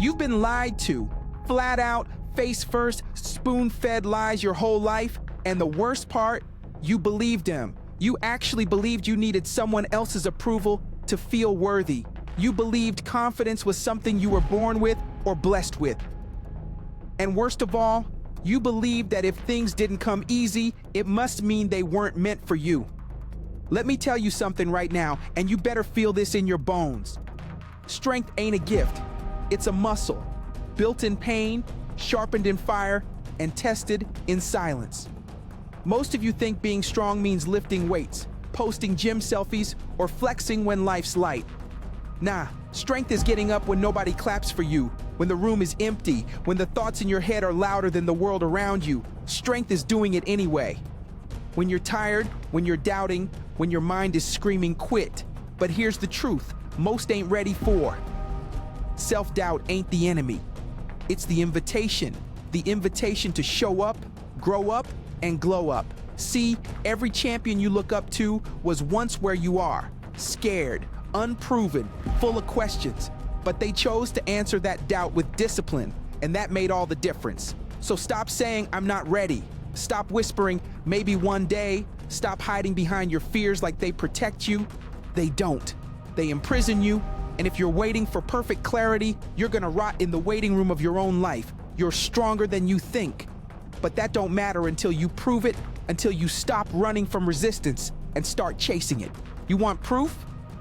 You've been lied to, flat out, face first, spoon-fed lies your whole life, and the worst part, you believed them. You actually believed you needed someone else's approval to feel worthy. You believed confidence was something you were born with or blessed with. And worst of all, you believed that if things didn't come easy, it must mean they weren't meant for you. Let me tell you something right now, and you better feel this in your bones. Strength ain't a gift, it's a muscle, built in pain, sharpened in fire, and tested in silence. Most of you think being strong means lifting weights, posting gym selfies, or flexing when life's light. Nah, strength is getting up when nobody claps for you, when the room is empty, when the thoughts in your head are louder than the world around you. Strength is doing it anyway. When you're tired, when you're doubting, when your mind is screaming quit. But here's the truth, most ain't ready for. Self-doubt ain't the enemy. It's the invitation to show up, grow up, and glow up. See, every champion you look up to was once where you are, scared, unproven, full of questions, but they chose to answer that doubt with discipline, and that made all the difference. So stop saying, "I'm not ready." Stop whispering, "Maybe one day." Stop hiding behind your fears like they protect you. They don't. They imprison you, and if you're waiting for perfect clarity, you're gonna rot in the waiting room of your own life. You're stronger than you think. But that don't matter until you prove it, until you stop running from resistance and start chasing it. You want proof?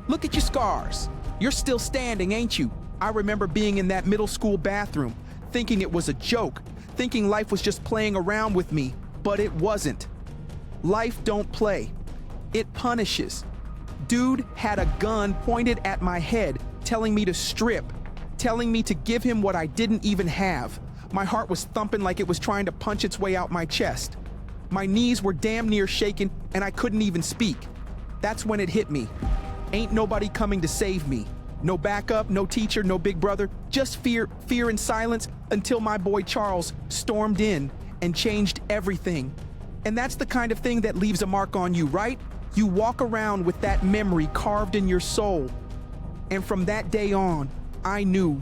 Look at your scars. You're still standing, ain't you? I remember being in that middle school bathroom, thinking it was a joke, thinking life was just playing around with me, but it wasn't. Life don't play. It punishes. Dude had a gun pointed at my head, telling me to strip, telling me to give him what I didn't even have. My heart was thumping like it was trying to punch its way out my chest. My knees were damn near shaking, and I couldn't even speak. That's when it hit me. Ain't nobody coming to save me. No backup, no teacher, no big brother, just fear and silence until my boy Charles stormed in and changed everything. And that's the kind of thing that leaves a mark on you, right? You walk around with that memory carved in your soul. And from that day on, I knew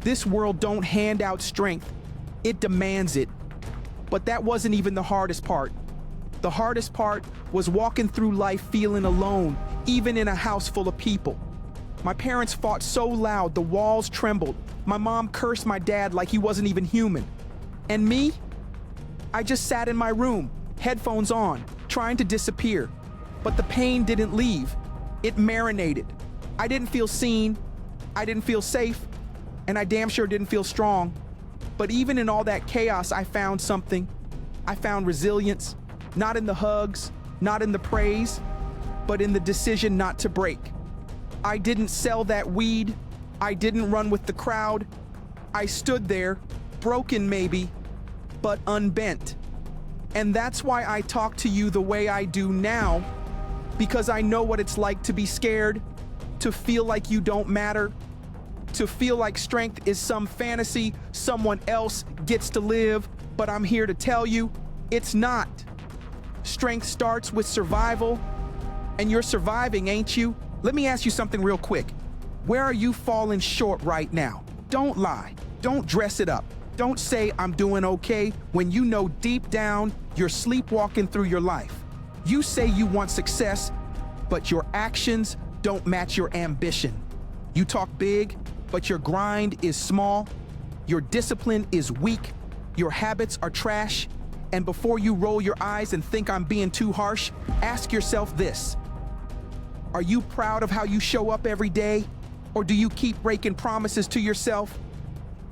this world don't hand out strength, it demands it. But that wasn't even the hardest part. The hardest part was walking through life feeling alone, even in a house full of people. My parents fought so loud the walls trembled. My mom cursed my dad like he wasn't even human. And me? I just sat in my room, headphones on, trying to disappear. But the pain didn't leave. It marinated. I didn't feel seen, I didn't feel safe, and I damn sure didn't feel strong. But even in all that chaos, I found something. I found resilience, not in the hugs, not in the praise, but in the decision not to break. I didn't sell that weed. I didn't run with the crowd. I stood there, broken maybe, but unbent. And that's why I talk to you the way I do now, because I know what it's like to be scared, to feel like you don't matter, to feel like strength is some fantasy someone else gets to live, but I'm here to tell you, it's not. Strength starts with survival, and you're surviving, ain't you? Let me ask you something real quick. Where are you falling short right now? Don't lie. Don't dress it up. Don't say I'm doing okay when you know deep down you're sleepwalking through your life. You say you want success, but your actions don't match your ambition. You talk big, but your grind is small. Your discipline is weak. Your habits are trash. And before you roll your eyes and think I'm being too harsh, ask yourself this. Are you proud of how you show up every day? Or do you keep breaking promises to yourself?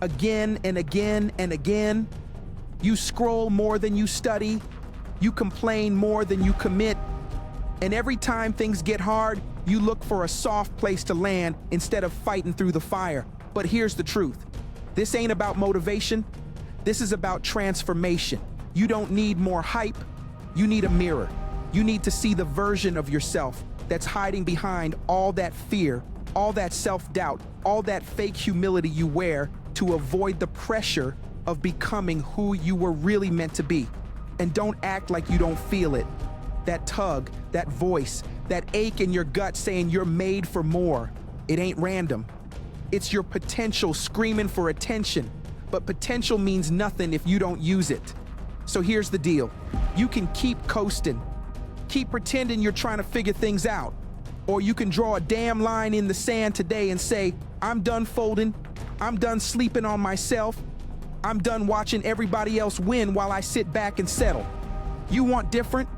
Again and again and again. You scroll more than you study. You complain more than you commit. And every time things get hard, you look for a soft place to land instead of fighting through the fire. But here's the truth. This ain't about motivation. This is about transformation. You don't need more hype. You need a mirror. You need to see the version of yourself that's hiding behind all that fear, all that self-doubt, all that fake humility you wear to avoid the pressure of becoming who you were really meant to be. And don't act like you don't feel it. That tug, that voice, that ache in your gut saying you're made for more. It ain't random. It's your potential screaming for attention, but potential means nothing if you don't use it. So here's the deal. You can keep coasting, keep pretending you're trying to figure things out, or you can draw a damn line in the sand today and say, I'm done folding, I'm done sleeping on myself, I'm done watching everybody else win while I sit back and settle. You want different?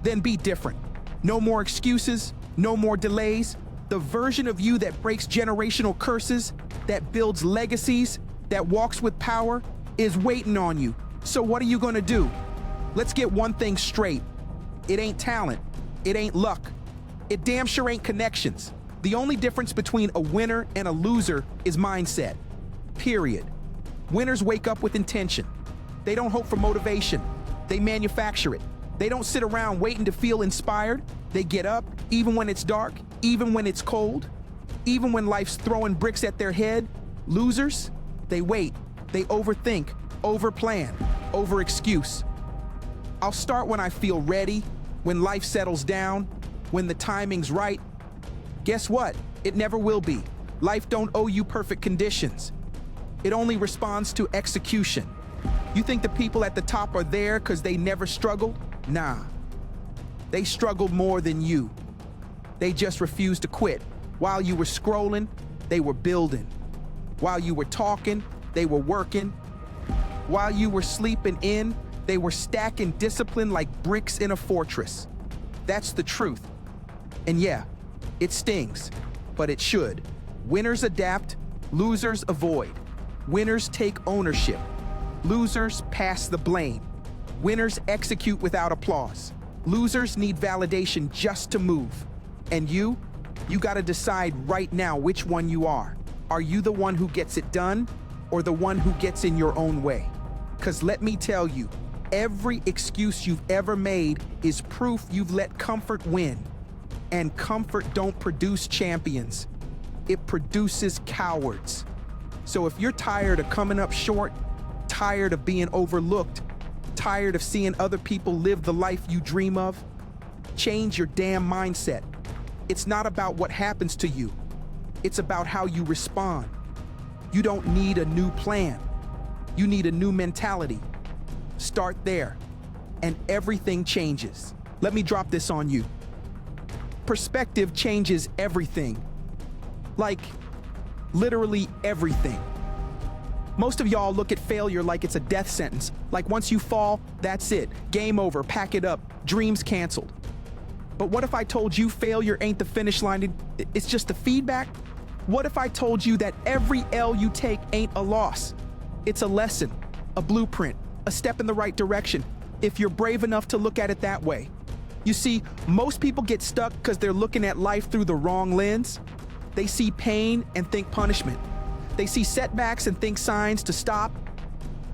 Then be different. No more excuses, no more delays. The version of you that breaks generational curses, that builds legacies, that walks with power, is waiting on you. So what are you gonna do? Let's get one thing straight. It ain't talent. It ain't luck. It damn sure ain't connections. The only difference between a winner and a loser is mindset. Period. Winners wake up with intention. They don't hope for motivation. They manufacture it. They don't sit around waiting to feel inspired. They get up, even when it's dark, even when it's cold, even when life's throwing bricks at their head. Losers, they wait. They overthink, overplan, over-excuse. I'll start when I feel ready, when life settles down, when the timing's right. Guess what? It never will be. Life don't owe you perfect conditions. It only responds to execution. You think the people at the top are there because they never struggled? Nah. They struggled more than you. They just refused to quit. While you were scrolling, they were building. While you were talking, they were working. While you were sleeping in, they were stacking discipline like bricks in a fortress. That's the truth. And yeah, it stings, but it should. Winners adapt, losers avoid. Winners take ownership. Losers pass the blame. Winners execute without applause. Losers need validation just to move. And you gotta decide right now which one you are. Are you the one who gets it done, or the one who gets in your own way? 'Cause let me tell you, every excuse you've ever made is proof you've let comfort win. And comfort don't produce champions. It produces cowards. So if you're tired of coming up short, tired of being overlooked, tired of seeing other people live the life you dream of, change your damn mindset. It's not about what happens to you. It's about how you respond. You don't need a new plan. You need a new mentality. Start there, and everything changes. Let me drop this on you. Perspective changes everything. Like, literally everything. Most of y'all look at failure like it's a death sentence. Like once you fall, that's it. Game over, pack it up, dreams canceled. But what if I told you failure ain't the finish line, it's just the feedback? What if I told you that every L you take ain't a loss? It's a lesson, a blueprint, a step in the right direction, if you're brave enough to look at it that way. You see, most people get stuck because they're looking at life through the wrong lens. They see pain and think punishment. They see setbacks and think signs to stop.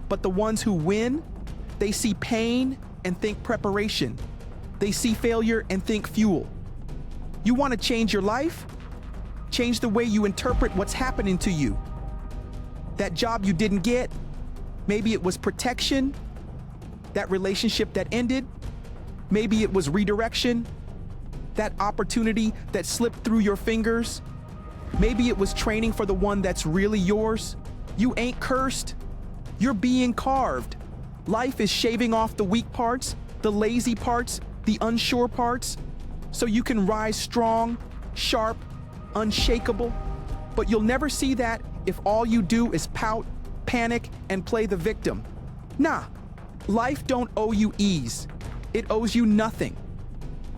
But the ones who win, they see pain and think preparation. They see failure and think fuel. You want to change your life? Change the way you interpret what's happening to you. That job you didn't get, maybe it was protection. That relationship that ended, maybe it was redirection. That opportunity that slipped through your fingers, maybe it was training for the one that's really yours. You ain't cursed. You're being carved. Life is shaving off the weak parts, the lazy parts, the unsure parts, so you can rise strong, sharp, unshakable. But you'll never see that if all you do is pout, panic, and play the victim. Nah, life don't owe you ease. It owes you nothing.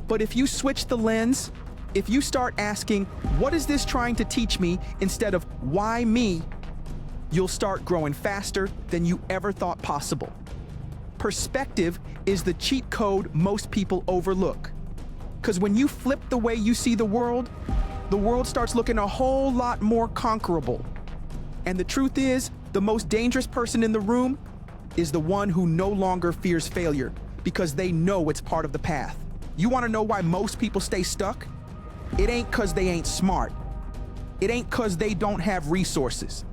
But if you switch the lens, if you start asking, what is this trying to teach me, instead of why me, you'll start growing faster than you ever thought possible. Perspective is the cheat code most people overlook. Because when you flip the way you see the world starts looking a whole lot more conquerable. And the truth is, the most dangerous person in the room is the one who no longer fears failure, because they know it's part of the path. You want to know why most people stay stuck? It ain't because they ain't smart. It ain't because they don't have resources.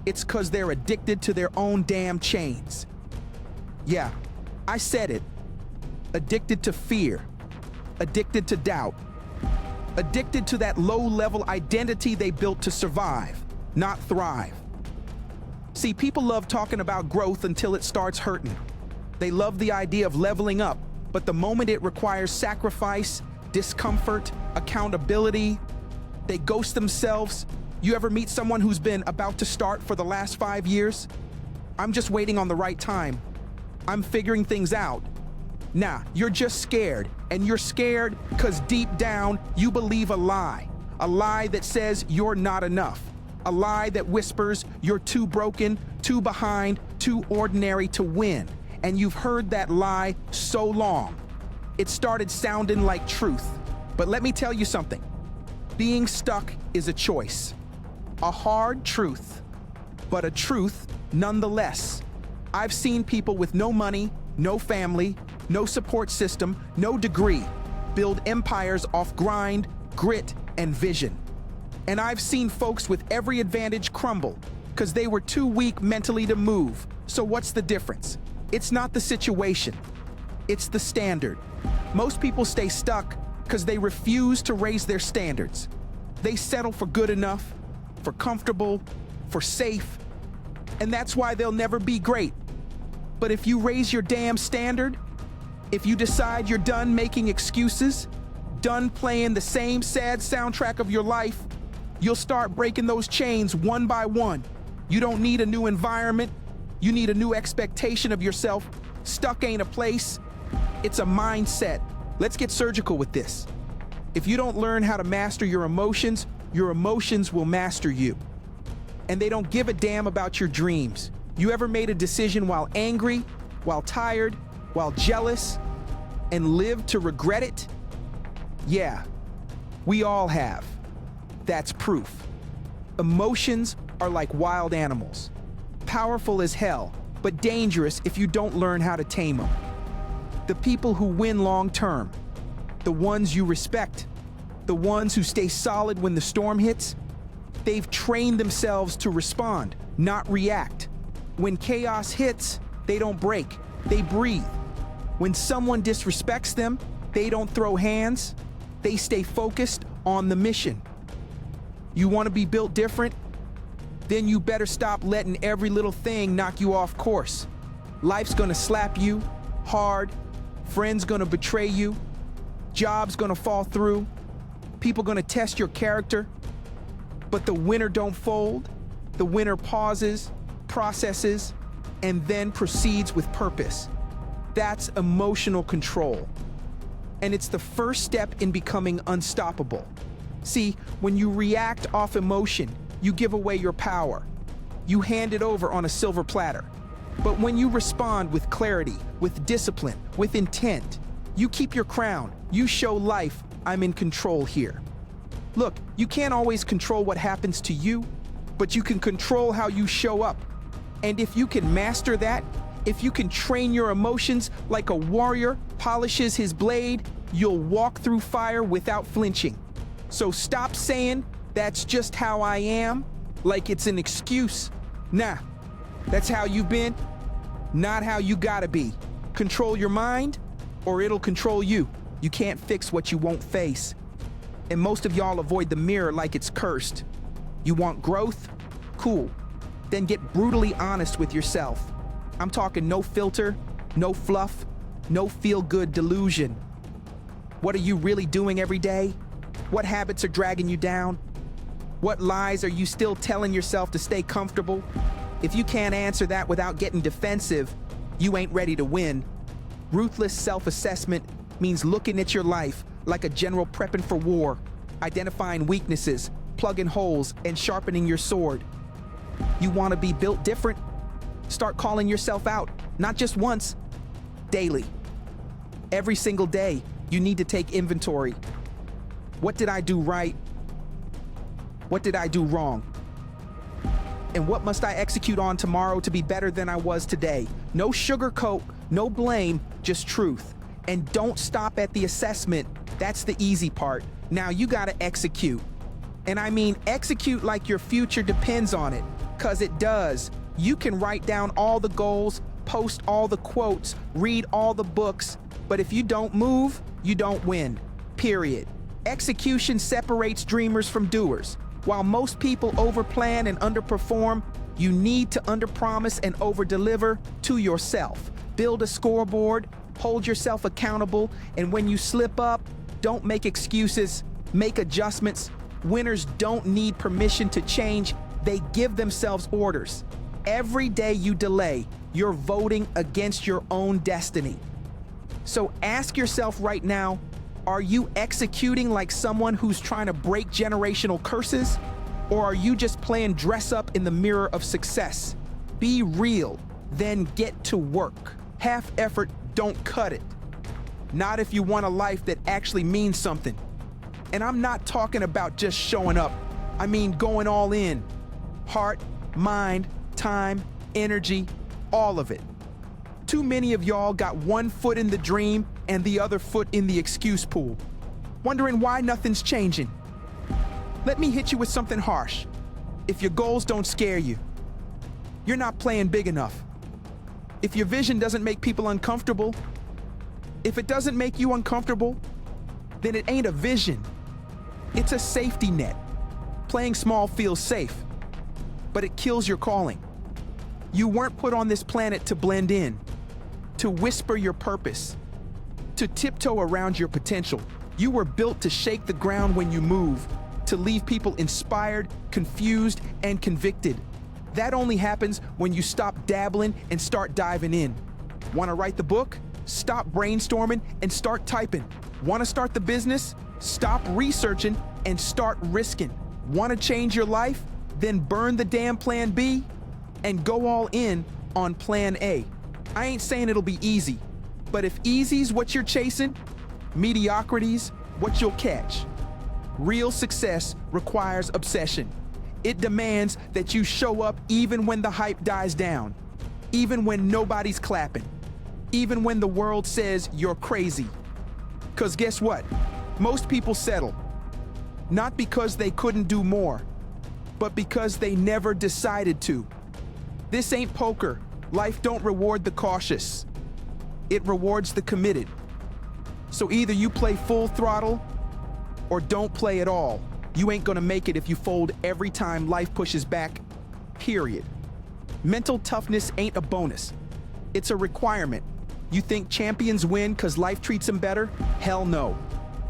It's because they're addicted to their own damn chains. Yeah, I said it. Addicted to fear. Addicted to doubt. Addicted to that low-level identity they built to survive. not thrive. See, people love talking about growth until it starts hurting. They love the idea of leveling up, but the moment it requires sacrifice, discomfort, accountability, they ghost themselves. You ever meet someone who's been about to start for the last 5 years? I'm just waiting on the right time. I'm figuring things out. Nah, you're just scared, and you're scared because deep down you believe a lie that says you're not enough, a lie that whispers you're too broken, too behind, too ordinary to win. And you've heard that lie so long, it started sounding like truth. But let me tell you something. Being stuck is a choice. A hard truth, but a truth nonetheless. I've seen people with no money, no family, no support system, no degree, build empires off grind, grit, and vision. And I've seen folks with every advantage crumble because they were too weak mentally to move. So what's the difference? It's not the situation, it's the standard. Most people stay stuck because they refuse to raise their standards. They settle for good enough, for comfortable, for safe, and that's why they'll never be great. But if you raise your damn standard, if you decide you're done making excuses, done playing the same sad soundtrack of your life, you'll start breaking those chains one by one. You don't need a new environment, you need a new expectation of yourself. Stuck ain't a place, it's a mindset. Let's get surgical with this. If you don't learn how to master your emotions will master you. And they don't give a damn about your dreams. You ever made a decision while angry, while tired, while jealous, and lived to regret it? Yeah, we all have. That's proof. Emotions are like wild animals. Powerful as hell, but dangerous if you don't learn how to tame them. The people who win long term, the ones you respect, the ones who stay solid when the storm hits, they've trained themselves to respond, not react. When chaos hits, they don't break, they breathe. When someone disrespects them, they don't throw hands, they stay focused on the mission. You want to be built different? Then you better stop letting every little thing knock you off course. Life's gonna slap you hard, friends gonna betray you, job's gonna fall through, people gonna test your character. But the winner don't fold. The winner pauses, processes, and then proceeds with purpose. That's emotional control. And it's the first step in becoming unstoppable. See, when you react off emotion, you give away your power. You hand it over on a silver platter. But when you respond with clarity, with discipline, with intent, you keep your crown. You show life, I'm in control here. Look, you can't always control what happens to you, but you can control how you show up. And if you can master that, if you can train your emotions like a warrior polishes his blade, you'll walk through fire without flinching. So stop saying, that's just how I am, like it's an excuse. Nah, that's how you've been, not how you gotta be. Control your mind, or it'll control you. You can't fix what you won't face. And most of y'all avoid the mirror like it's cursed. You want growth? Cool. Then get brutally honest with yourself. I'm talking no filter, no fluff, no feel-good delusion. What are you really doing every day? What habits are dragging you down? What lies are you still telling yourself to stay comfortable? If you can't answer that without getting defensive, you ain't ready to win. Ruthless self-assessment means looking at your life like a general prepping for war, identifying weaknesses, plugging holes, and sharpening your sword. You want to be built different? Start calling yourself out, not just once, daily. Every single day, you need to take inventory. What did I do right? What did I do wrong? And what must I execute on tomorrow to be better than I was today? No sugarcoat, no blame, just truth. And don't stop at the assessment. That's the easy part. Now you gotta execute. And I mean execute like your future depends on it, 'cause it does. You can write down all the goals, post all the quotes, read all the books, but if you don't move, you don't win. Period. Execution separates dreamers from doers. While most people overplan and underperform, you need to underpromise and overdeliver to yourself. Build a scoreboard, hold yourself accountable, and when you slip up, don't make excuses, make adjustments. Winners don't need permission to change, they give themselves orders. Every day you delay, you're voting against your own destiny. So ask yourself right now, are you executing like someone who's trying to break generational curses? Or are you just playing dress up in the mirror of success? Be real, then get to work. Half effort don't cut it. Not if you want a life that actually means something. And I'm not talking about just showing up. I mean going all in. Heart, mind, time, energy, all of it. Too many of y'all got one foot in the dream and the other foot in the excuse pool, wondering why nothing's changing. Let me hit you with something harsh. If your goals don't scare you, you're not playing big enough. If your vision doesn't make people uncomfortable, if it doesn't make you uncomfortable, then it ain't a vision. It's a safety net. Playing small feels safe, but it kills your calling. You weren't put on this planet to blend in, to whisper your purpose, to tiptoe around your potential. You were built to shake the ground when you move, to leave people inspired, confused, and convicted. That only happens when you stop dabbling and start diving in. Want to write the book? Stop brainstorming and start typing. Want to start the business? Stop researching and start risking. Want to change your life? Then burn the damn plan B and go all in on plan A. I ain't saying it'll be easy, but if easy's what you're chasing, mediocrity's what you'll catch. Real success requires obsession. It demands that you show up even when the hype dies down, even when nobody's clapping, even when the world says you're crazy. 'Cause guess what? Most people settle, not because they couldn't do more, but because they never decided to. This ain't poker. Life don't reward the cautious. It rewards the committed. So either you play full throttle or don't play at all. You ain't gonna make it if you fold every time life pushes back, period. Mental toughness ain't a bonus. It's a requirement. You think champions win because life treats them better? Hell no.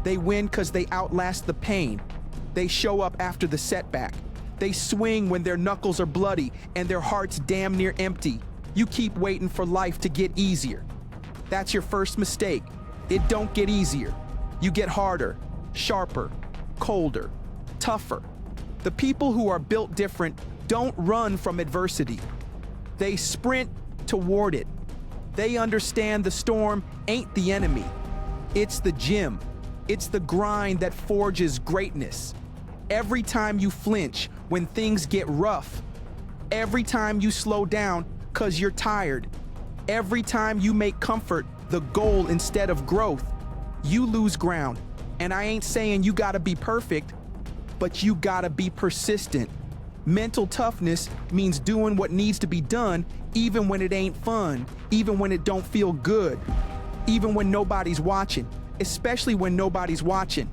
They win because they outlast the pain. They show up after the setback. They swing when their knuckles are bloody and their heart's damn near empty. You keep waiting for life to get easier. That's your first mistake. It don't get easier. You get harder, sharper, colder, tougher. The people who are built different don't run from adversity. They sprint toward it. They understand the storm ain't the enemy. It's the gym. It's the grind that forges greatness. Every time you flinch when things get rough, every time you slow down because you're tired, every time you make comfort the goal instead of growth, you lose ground. And I ain't saying you gotta be perfect, but you gotta be persistent. Mental toughness means doing what needs to be done even when it ain't fun, even when it don't feel good, even when nobody's watching, especially when nobody's watching.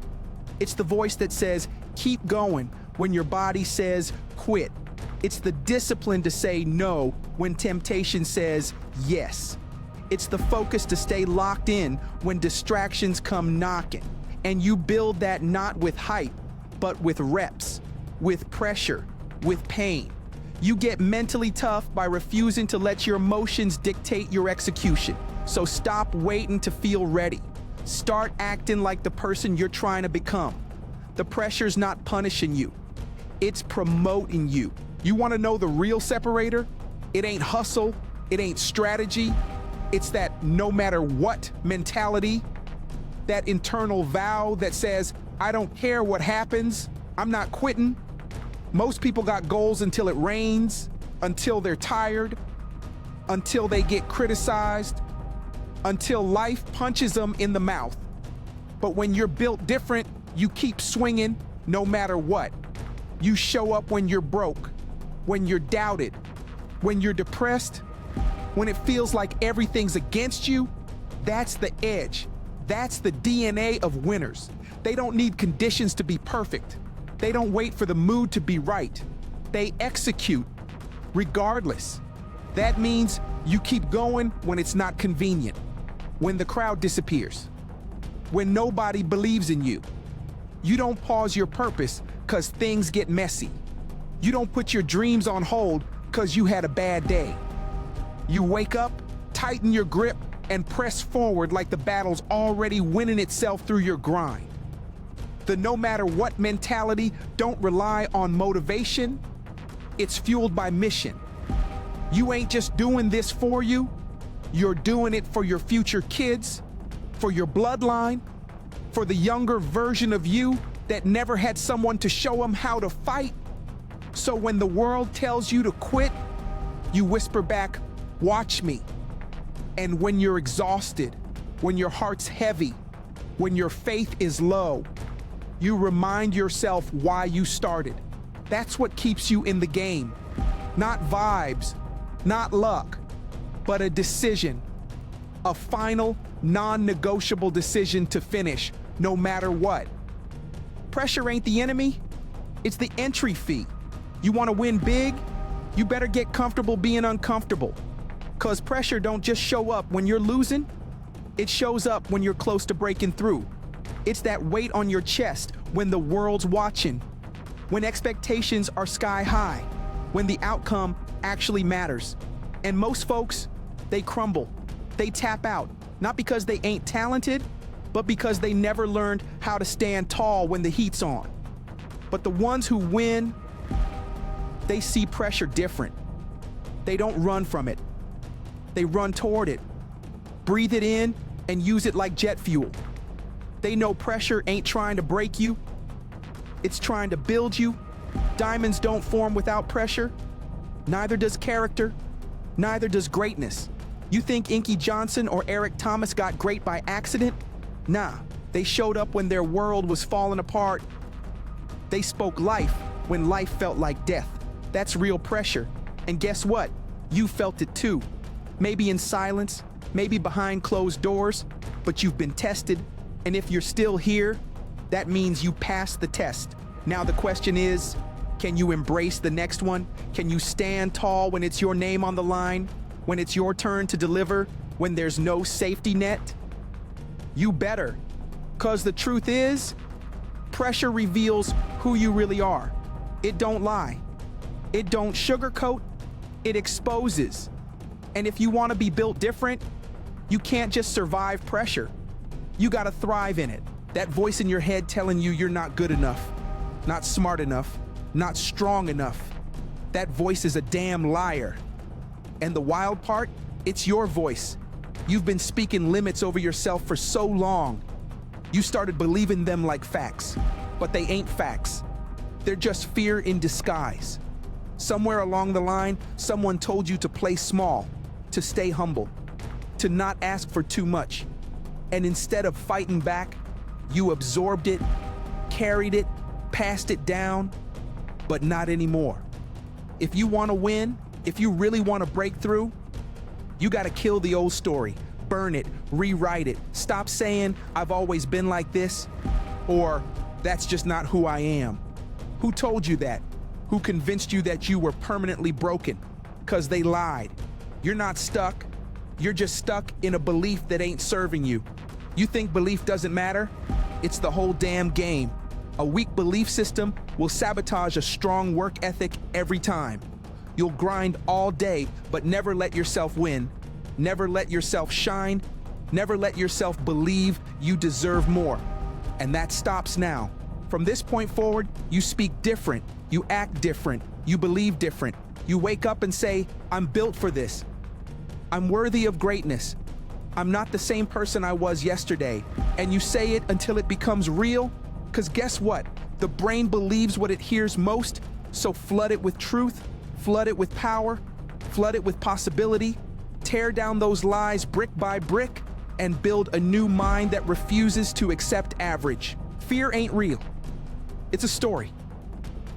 It's the voice that says, keep going when your body says, quit. It's the discipline to say no when temptation says yes. It's the focus to stay locked in when distractions come knocking. And you build that not with hype, but with reps, with pressure, with pain. You get mentally tough by refusing to let your emotions dictate your execution. So stop waiting to feel ready. Start acting like the person you're trying to become. The pressure's not punishing you. It's promoting you. You want to know the real separator? It ain't hustle. It ain't strategy. It's that no matter what mentality, that internal vow that says, I don't care what happens, I'm not quitting. Most people got goals until it rains, until they're tired, until they get criticized, until life punches them in the mouth. But when you're built different, you keep swinging no matter what. You show up when you're broke, when you're doubted, when you're depressed, when it feels like everything's against you. That's the edge. That's the DNA of winners. They don't need conditions to be perfect. They don't wait for the mood to be right. They execute, regardless. That means you keep going when it's not convenient, when the crowd disappears, when nobody believes in you. You don't pause your purpose because things get messy. You don't put your dreams on hold because you had a bad day. You wake up, tighten your grip, and press forward like the battle's already winning itself through your grind. The no matter what mentality don't rely on motivation, it's fueled by mission. You ain't just doing this for you, you're doing it for your future kids, for your bloodline, for the younger version of you that never had someone to show them how to fight. So when the world tells you to quit, you whisper back, "Watch me." And when you're exhausted, when your heart's heavy, when your faith is low, you remind yourself why you started. That's what keeps you in the game. Not vibes, not luck, but a decision. A final, non-negotiable decision to finish, no matter what. Pressure ain't the enemy, it's the entry fee. You want to win big? You better get comfortable being uncomfortable. 'Cause pressure don't just show up when you're losing, it shows up when you're close to breaking through. It's that weight on your chest when the world's watching, when expectations are sky high, when the outcome actually matters. And most folks, they crumble, they tap out, not because they ain't talented, but because they never learned how to stand tall when the heat's on. But the ones who win, they see pressure different. They don't run from it. They run toward it, breathe it in, and use it like jet fuel. They know pressure ain't trying to break you, it's trying to build you. Diamonds don't form without pressure. Neither does character, neither does greatness. You think Inky Johnson or Eric Thomas got great by accident? Nah, they showed up when their world was falling apart. They spoke life when life felt like death. That's real pressure. And guess what? You felt it too. Maybe in silence, maybe behind closed doors, but you've been tested. And if you're still here, that means you passed the test. Now the question is, can you embrace the next one? Can you stand tall when it's your name on the line? When it's your turn to deliver? When there's no safety net? You better. 'Cause the truth is, pressure reveals who you really are. It don't lie. It don't sugarcoat. It exposes. And if you want to be built different, you can't just survive pressure. You gotta thrive in it. That voice in your head telling you you're not good enough, not smart enough, not strong enough. That voice is a damn liar. And the wild part, it's your voice. You've been speaking limits over yourself for so long. You started believing them like facts, but they ain't facts. They're just fear in disguise. Somewhere along the line, someone told you to play small, to stay humble, to not ask for too much. And instead of fighting back, you absorbed it, carried it, passed it down, but not anymore. If you want to win, if you really want to break through, you got to kill the old story, burn it, rewrite it. Stop saying, "I've always been like this," or "That's just not who I am." Who told you that? Who convinced you that you were permanently broken? 'Cause they lied. You're not stuck. You're just stuck in a belief that ain't serving you. You think belief doesn't matter? It's the whole damn game. A weak belief system will sabotage a strong work ethic every time. You'll grind all day, but never let yourself win. Never let yourself shine. Never let yourself believe you deserve more. And that stops now. From this point forward, you speak different. You act different. You believe different. You wake up and say, "I'm built for this. I'm worthy of greatness. I'm not the same person I was yesterday." And you say it until it becomes real, because guess what? The brain believes what it hears most, so flood it with truth, flood it with power, flood it with possibility, tear down those lies brick by brick, and build a new mind that refuses to accept average. Fear ain't real. It's a story.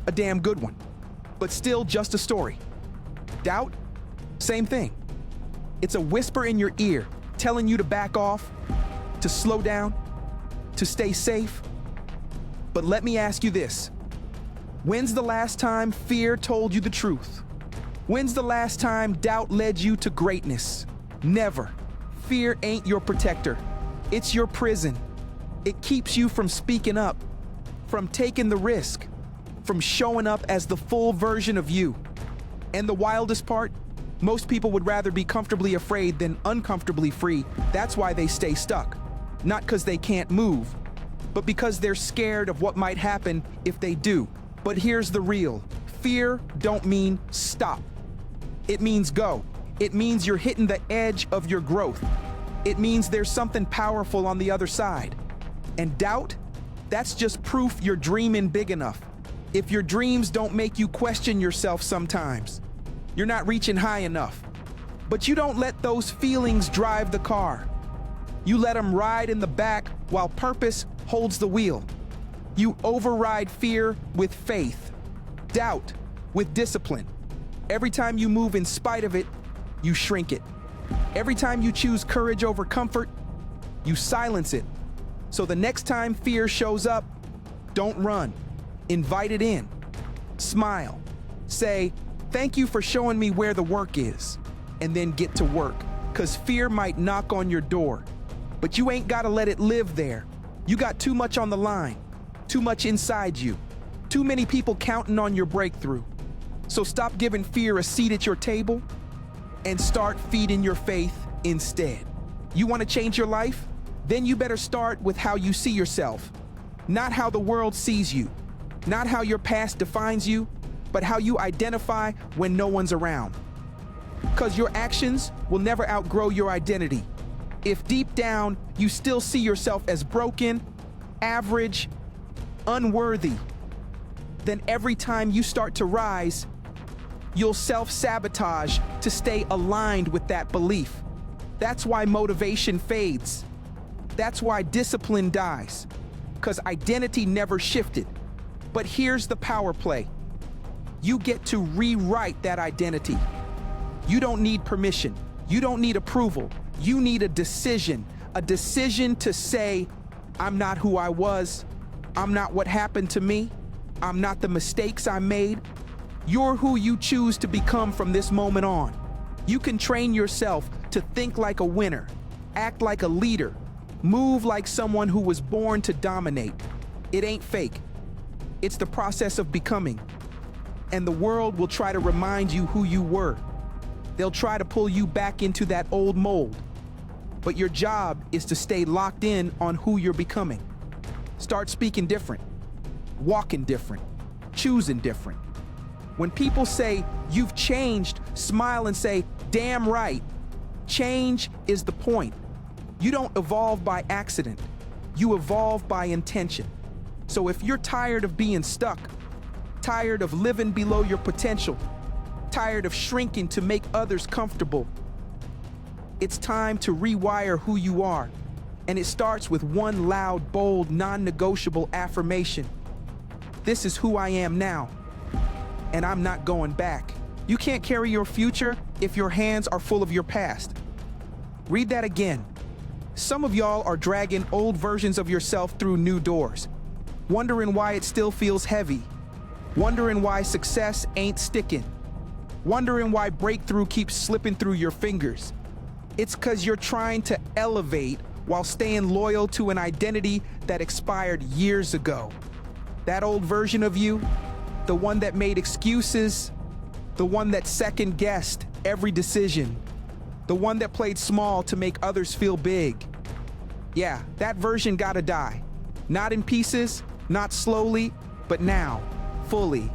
A damn good one, but still just a story. Doubt? Same thing. It's a whisper in your ear telling you to back off, to slow down, to stay safe. But let me ask you this. When's the last time fear told you the truth? When's the last time doubt led you to greatness? Never. Fear ain't your protector. It's your prison. It keeps you from speaking up, from taking the risk, from showing up as the full version of you. And the wildest part? Most people would rather be comfortably afraid than uncomfortably free. That's why they stay stuck. Not because they can't move, but because they're scared of what might happen if they do. But here's the real. Fear don't mean stop. It means go. It means you're hitting the edge of your growth. It means there's something powerful on the other side. And doubt? That's just proof you're dreaming big enough. If your dreams don't make you question yourself sometimes, you're not reaching high enough. But you don't let those feelings drive the car. You let them ride in the back while purpose holds the wheel. You override fear with faith, doubt with discipline. Every time you move in spite of it, you shrink it. Every time you choose courage over comfort, you silence it. So the next time fear shows up, don't run. Invite it in. Smile. Say, thank you for showing me where the work is. And then get to work. 'Cause fear might knock on your door, but you ain't gotta let it live there. You got too much on the line, too much inside you, too many people counting on your breakthrough. So stop giving fear a seat at your table and start feeding your faith instead. You want to change your life? Then you better start with how you see yourself. Not how the world sees you. Not how your past defines you, but how you identify when no one's around. Because your actions will never outgrow your identity. If deep down you still see yourself as broken, average, unworthy, then every time you start to rise, you'll self-sabotage to stay aligned with that belief. That's why motivation fades. That's why discipline dies. Because identity never shifted. But here's the power play. You get to rewrite that identity. You don't need permission. You don't need approval. You need a decision. A decision to say, I'm not who I was. I'm not what happened to me. I'm not the mistakes I made. You're who you choose to become from this moment on. You can train yourself to think like a winner, act like a leader, move like someone who was born to dominate. It ain't fake. It's the process of becoming. And the world will try to remind you who you were. They'll try to pull you back into that old mold. But your job is to stay locked in on who you're becoming. Start speaking different, walking different, choosing different. When people say, you've changed, smile and say, damn right. Change is the point. You don't evolve by accident. You evolve by intention. So if you're tired of being stuck, tired of living below your potential, tired of shrinking to make others comfortable, it's time to rewire who you are. And it starts with one loud, bold, non-negotiable affirmation. This is who I am now, and I'm not going back. You can't carry your future if your hands are full of your past. Read that again. Some of y'all are dragging old versions of yourself through new doors, wondering why it still feels heavy, wondering why success ain't sticking, wondering why breakthrough keeps slipping through your fingers. It's 'cause you're trying to elevate while staying loyal to an identity that expired years ago. That old version of you, the one that made excuses, the one that second-guessed every decision, the one that played small to make others feel big. Yeah, that version gotta die. Not in pieces, not slowly, but now, fully.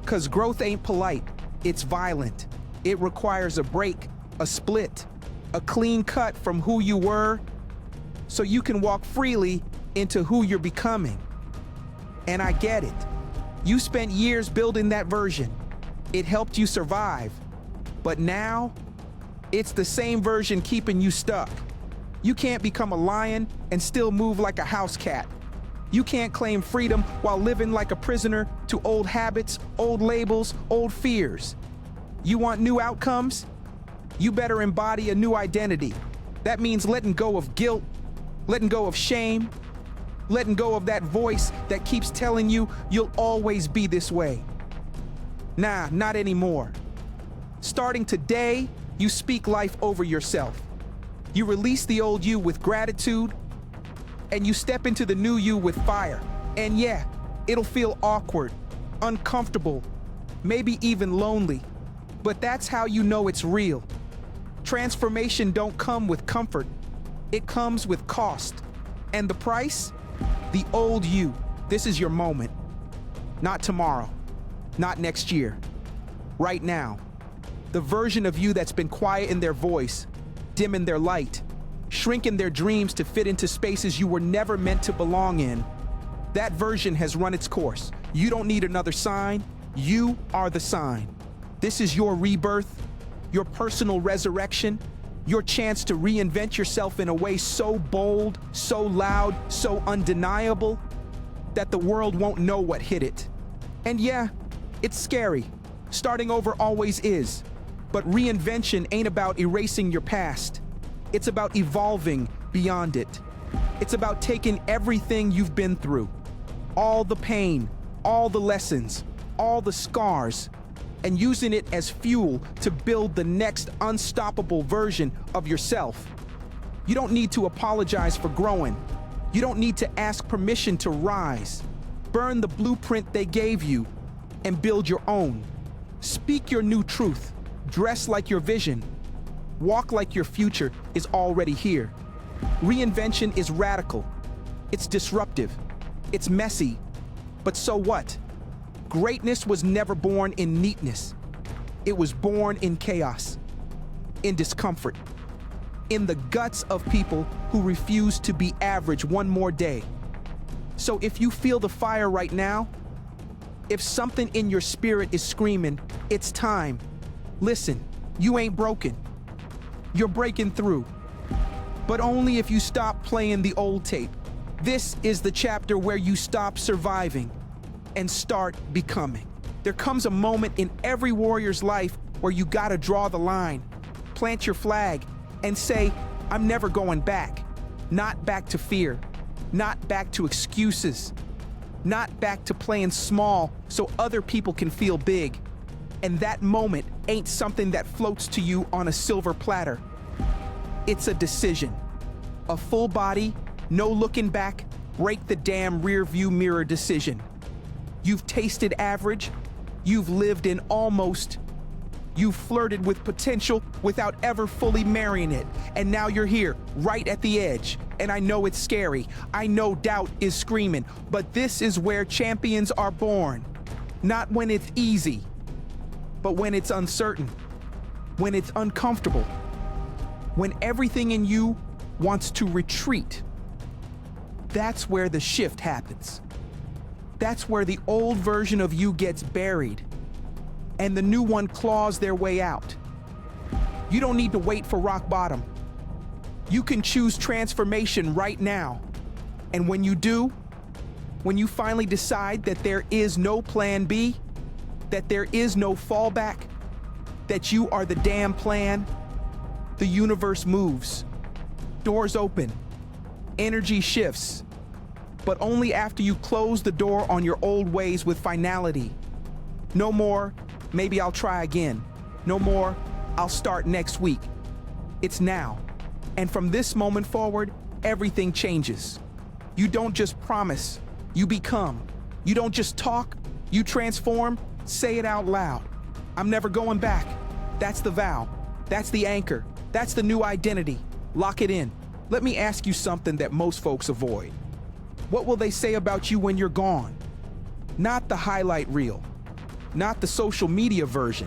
'Cause growth ain't polite, it's violent. It requires a break, a split, a clean cut from who you were, so you can walk freely into who you're becoming. And I get it. You spent years building that version. It helped you survive. But now, it's the same version keeping you stuck. You can't become a lion and still move like a house cat. You can't claim freedom while living like a prisoner to old habits, old labels, old fears. You want new outcomes? You better embody a new identity. That means letting go of guilt, letting go of shame, Letting go of that voice that keeps telling you you'll always be this way. Nah, not anymore. Starting today, you speak life over yourself. You release the old you with gratitude, and you step into the new you with fire. And yeah, it'll feel awkward, uncomfortable, maybe even lonely. But that's how you know it's real. Transformation don't come with comfort. It comes with cost. And the price? The old you. This is your moment. Not tomorrow. Not next year. Right now. The version of you that's been quiet in their voice, dim in their light, shrinking their dreams to fit into spaces you were never meant to belong in. That version has run its course. You don't need another sign. You are the sign. This is your rebirth, your personal resurrection, your chance to reinvent yourself in a way so bold, so loud, so undeniable that the world won't know what hit it. And yeah, it's scary. Starting over always is. But reinvention ain't about erasing your past. It's about evolving beyond it. It's about taking everything you've been through, all the pain, all the lessons, all the scars, and using it as fuel to build the next unstoppable version of yourself. You don't need to apologize for growing. You don't need to ask permission to rise. Burn the blueprint they gave you and build your own. Speak your new truth. Dress like your vision. Walk like your future is already here. Reinvention is radical. It's disruptive. It's messy. But so what? Greatness was never born in neatness. It was born in chaos, in discomfort, in the guts of people who refuse to be average one more day. So if you feel the fire right now, if something in your spirit is screaming, it's time. Listen, you ain't broken. You're breaking through. But only if you stop playing the old tape. This is the chapter where you stop surviving and start becoming. There comes a moment in every warrior's life where you gotta draw the line, plant your flag, and say, I'm never going back. Not back to fear, not back to excuses, not back to playing small so other people can feel big. And that moment ain't something that floats to you on a silver platter. It's a decision. A full body, no looking back, break the damn rear view mirror decision. You've tasted average, you've lived in almost, you've flirted with potential without ever fully marrying it, and now you're here, right at the edge. And I know it's scary, I know doubt is screaming, but this is where champions are born. Not when it's easy, but when it's uncertain, when it's uncomfortable, when everything in you wants to retreat. That's where the shift happens. That's where the old version of you gets buried and the new one claws their way out. You don't need to wait for rock bottom. You can choose transformation right now. And when you do, when you finally decide that there is no plan B, that there is no fallback, that you are the damn plan, the universe moves. Doors open. Energy shifts. But only after you close the door on your old ways with finality. No more, maybe I'll try again. No more, I'll start next week. It's now. And from this moment forward, everything changes. You don't just promise, you become. You don't just talk, you transform, say it out loud. I'm never going back. That's the vow. That's the anchor. That's the new identity. Lock it in. Let me ask you something that most folks avoid. What will they say about you when you're gone? Not the highlight reel, not the social media version,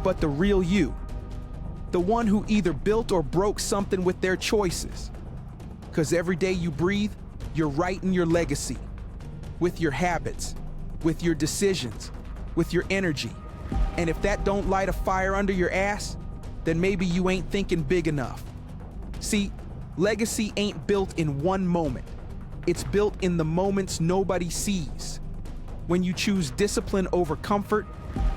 but the real you. The one who either built or broke something with their choices. Because every day you breathe, you're writing your legacy. With your habits, with your decisions, with your energy. And if that don't light a fire under your ass, then maybe you ain't thinking big enough. See, legacy ain't built in one moment. It's built in the moments nobody sees. When you choose discipline over comfort,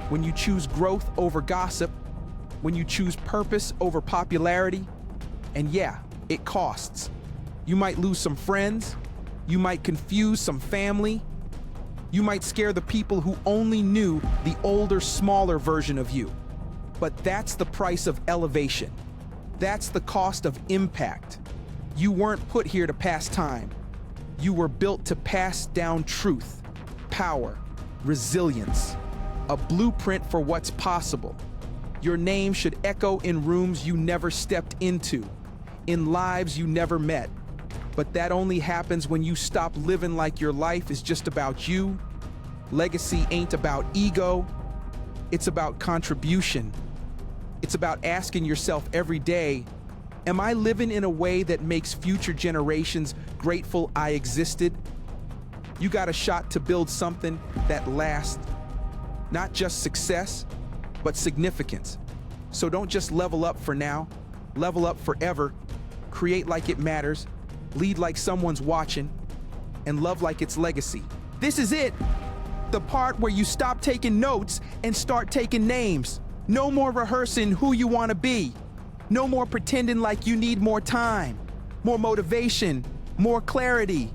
when you choose growth over gossip, when you choose purpose over popularity, and yeah, it costs. You might lose some friends, You might confuse some family. You might scare the people who only knew the older, smaller version of you. But that's the price of elevation. That's the cost of impact. You weren't put here to pass time. You were built to pass down truth, power, resilience, a blueprint for what's possible. Your name should echo in rooms you never stepped into, in lives you never met. But that only happens when you stop living like your life is just about you. Legacy ain't about ego. It's about contribution. It's about asking yourself every day, am I living in a way that makes future generations grateful I existed? You got a shot to build something that lasts. Not just success, but significance. So don't just level up for now, level up forever. Create like it matters, lead like someone's watching, and love like it's legacy. This is it. The part where you stop taking notes and start taking names. No more rehearsing who you want to be. No more pretending like you need more time, more motivation, more clarity.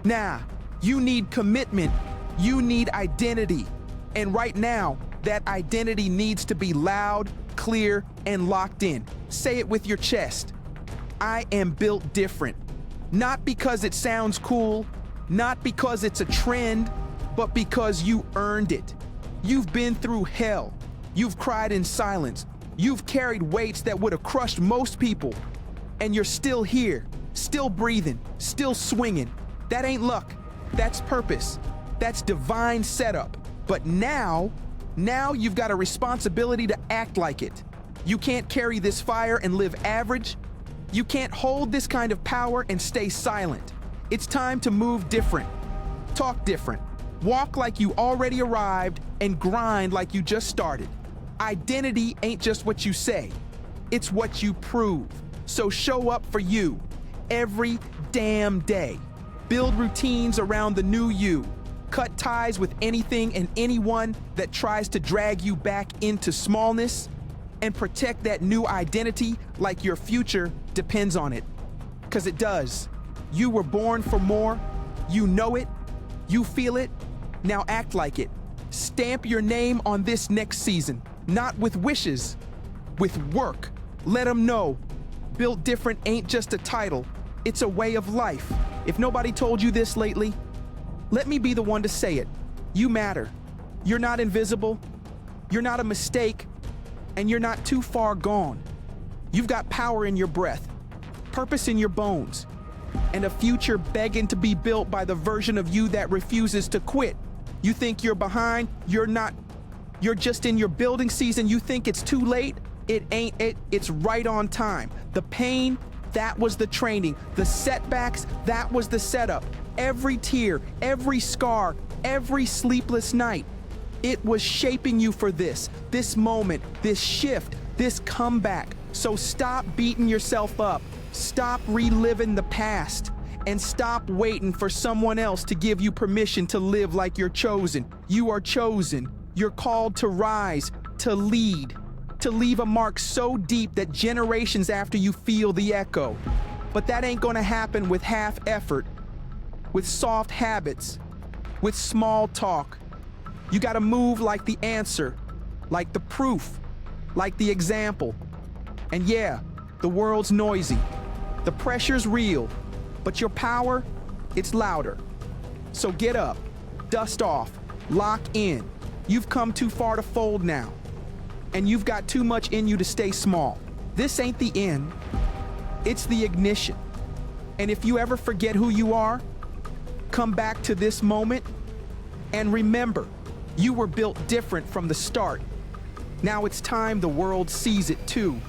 Nah, you need commitment. You need identity. And right now, that identity needs to be loud, clear, and locked in. Say it with your chest. I am built different. Not because it sounds cool, not because it's a trend, but because you earned it. You've been through hell. You've cried in silence. You've carried weights that would have crushed most people. And you're still here, still breathing, still swinging. That ain't luck. That's purpose. That's divine setup. But now you've got a responsibility to act like it. You can't carry this fire and live average. You can't hold this kind of power and stay silent. It's time to move different, talk different, walk like you already arrived, and grind like you just started. Identity ain't just what you say, it's what you prove. So show up for you every damn day. Build routines around the new you. Cut ties with anything and anyone that tries to drag you back into smallness, and protect that new identity like your future depends on it. 'Cause it does. You were born for more. You know it. You feel it. Now act like it. Stamp your name on this next season, not with wishes, with work. Let them know. Built different ain't just a title. It's a way of life. If nobody told you this lately, let me be the one to say it. You matter. You're not invisible. You're not a mistake. And you're not too far gone. You've got power in your breath, purpose in your bones, and a future begging to be built by the version of you that refuses to quit. You think you're behind? You're not. You're just in your building season. You think it's too late? It ain't it. It's right on time. The pain, that was the training. The setbacks, that was the setup. Every tear, every scar, every sleepless night, it was shaping you for this moment, this shift, this comeback. So stop beating yourself up. Stop reliving the past. And stop waiting for someone else to give you permission to live like you're chosen. You are chosen. You're called to rise, to lead, to leave a mark so deep that generations after you feel the echo. But that ain't gonna happen with half effort, with soft habits, with small talk. You gotta move like the answer, like the proof, like the example. And yeah, the world's noisy. The pressure's real, but your power, it's louder. So get up, dust off, lock in. You've come too far to fold now. And you've got too much in you to stay small. This ain't the end, it's the ignition. And if you ever forget who you are, come back to this moment and remember, you were built different from the start. Now it's time the world sees it too.